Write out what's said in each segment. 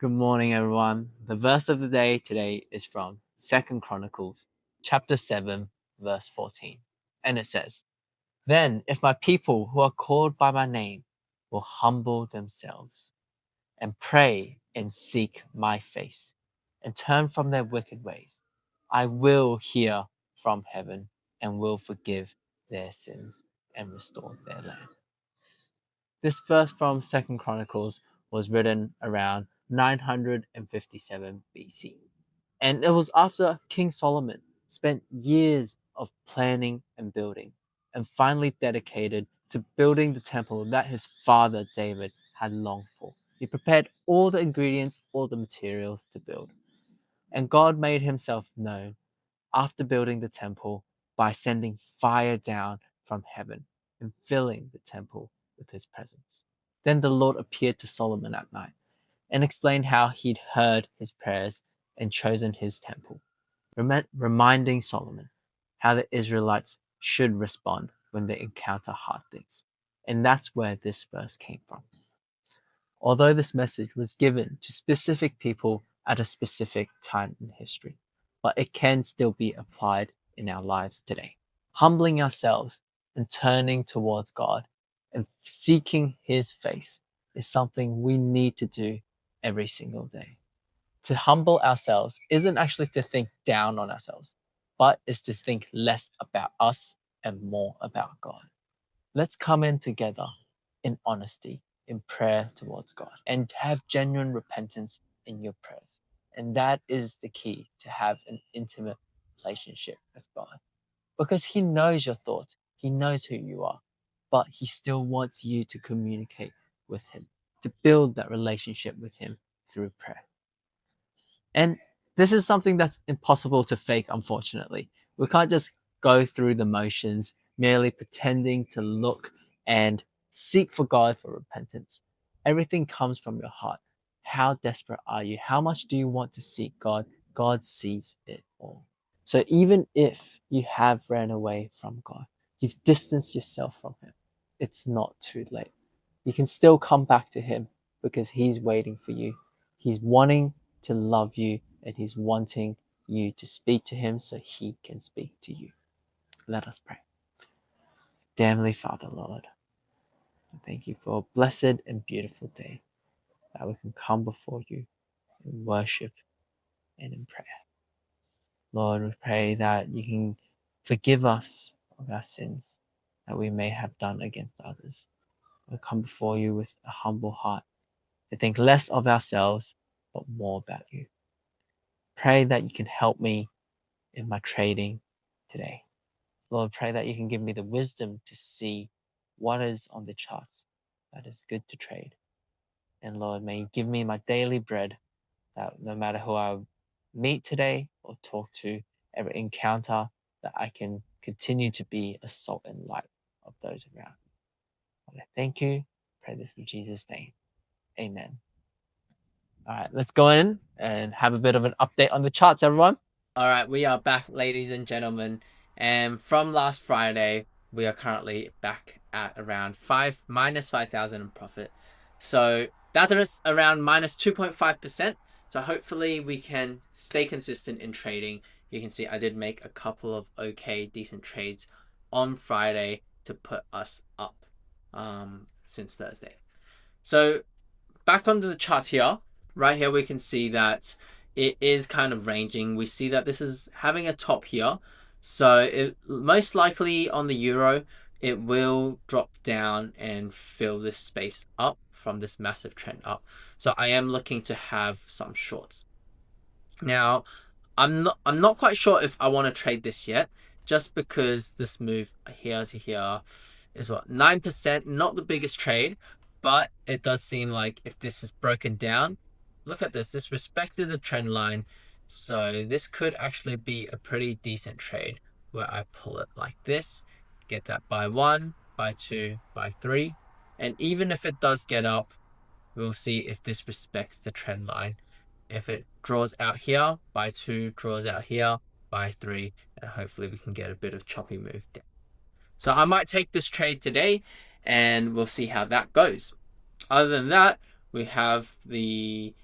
Good morning, everyone. The verse of the day today is from 2 Chronicles, chapter 7, verse 14. And it says, "Then if my people who are called by my name will humble themselves and pray and seek my face and turn from their wicked ways, I will hear from heaven and will forgive their sins and restore their land." This verse from 2 Chronicles was written around 957 BC. And it was after King Solomon spent years of planning and building and finally dedicated to building the temple that his father David had longed for. He prepared all the ingredients, all the materials to build. And God made himself known after building the temple by sending fire down from heaven and filling the temple with his presence. Then the Lord appeared to Solomon at night and explained how he'd heard his prayers and chosen his temple, reminding Solomon how the Israelites should respond when they encounter hard things. And that's where this verse came from. Although this message was given to specific people at a specific time in history, but it can still be applied in our lives today. Humbling ourselves and turning towards God and seeking his face is something we need to do every single day. To humble ourselves isn't actually to think down on ourselves, but is to think less about us and more about God. Let's come in together in honesty, in prayer towards God, and have genuine repentance in your prayers. And that is the key to have an intimate relationship with God. Because he knows your thoughts, he knows who you are, but he still wants you to communicate with him, to build that relationship with him through prayer. And this is something that's impossible to fake, unfortunately. We can't just go through the motions, merely pretending to look and seek for God for repentance. Everything comes from your heart. How desperate are you? How much do you want to seek God? God sees it all. So even if you have ran away from God, you've distanced yourself from him, it's not too late. You can still come back to him because he's waiting for you. He's wanting to love you and he's wanting you to speak to him so he can speak to you. Let us pray. Dear Heavenly Father, Lord, thank you for a blessed and beautiful day that we can come before you in worship and in prayer. Lord, we pray that you can forgive us of our sins that we may have done against others. We come before you with a humble heart to think less of ourselves but more about you. Pray that you can help me in my trading today. Lord, pray that you can give me the wisdom to see what is on the charts that is good to trade. And Lord, may you give me my daily bread that no matter who I meet today or talk to, every encounter, that I can continue to be a salt and light of those around me. Lord, I thank you. Pray this in Jesus' name. Amen. All right, let's go in and have a bit of an update on the charts, everyone. All right, we are back, ladies and gentlemen. And from last Friday, we are currently back at around minus 5,000 in profit. So that's around minus 2.5%. So hopefully we can stay consistent in trading. You can see I did make a couple of okay, decent trades on Friday to put us up since Thursday. So back onto the chart here. Right here we can see that it is kind of ranging. We see that this is having a top here. So it most likely on the euro, it will drop down and fill this space up from this massive trend up. So I am looking to have some shorts. Now, I'm not quite sure if I want to trade this yet, just because this move here to here is what, 9%, not the biggest trade, but it does seem like if this is broken down, look at this respected the trend line. So this could actually be a pretty decent trade where I pull it like this, get that by 1, by 2, by 3. And even if it does get up, we'll see if this respects the trend line. If it draws out here, by 2, draws out here, by 3, and hopefully we can get a bit of choppy move down. So I might take this trade today and we'll see how that goes. Other than that, we have the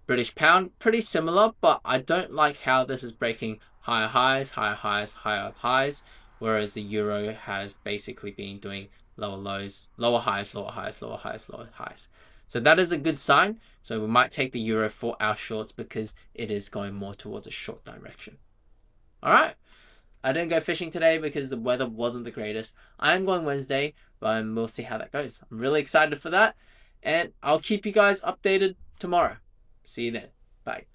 British pound, pretty similar, but I don't like how this is breaking higher highs, higher highs, higher highs, whereas the euro has basically been doing lower lows, lower highs, lower highs, lower highs, lower highs. So that is a good sign. So we might take the euro for our shorts because it is going more towards a short direction. All right. I didn't go fishing today because the weather wasn't the greatest. I am going Wednesday, but we'll see how that goes. I'm really excited for that. And I'll keep you guys updated tomorrow. See you then. Bye.